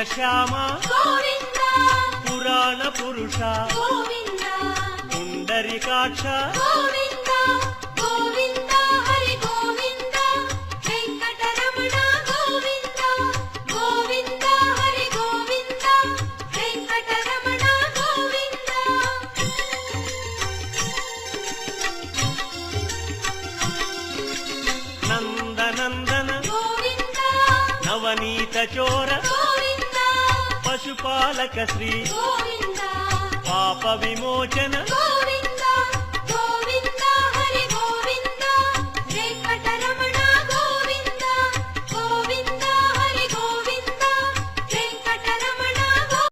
ఘనశ్యామ గోవింద పురాణ పురుష గోవింద పుండరీకాక్ష గోవింద గోవింద హరి గోవింద వెంకటరమణ గోవింద గోవింద హరి గోవింద వెంకటరమణ గోవింద నందనందన గోవింద నవనీత చోర గోవింద పశుపాలక శ్రీ గోవింద పాప విమోచన గోవింద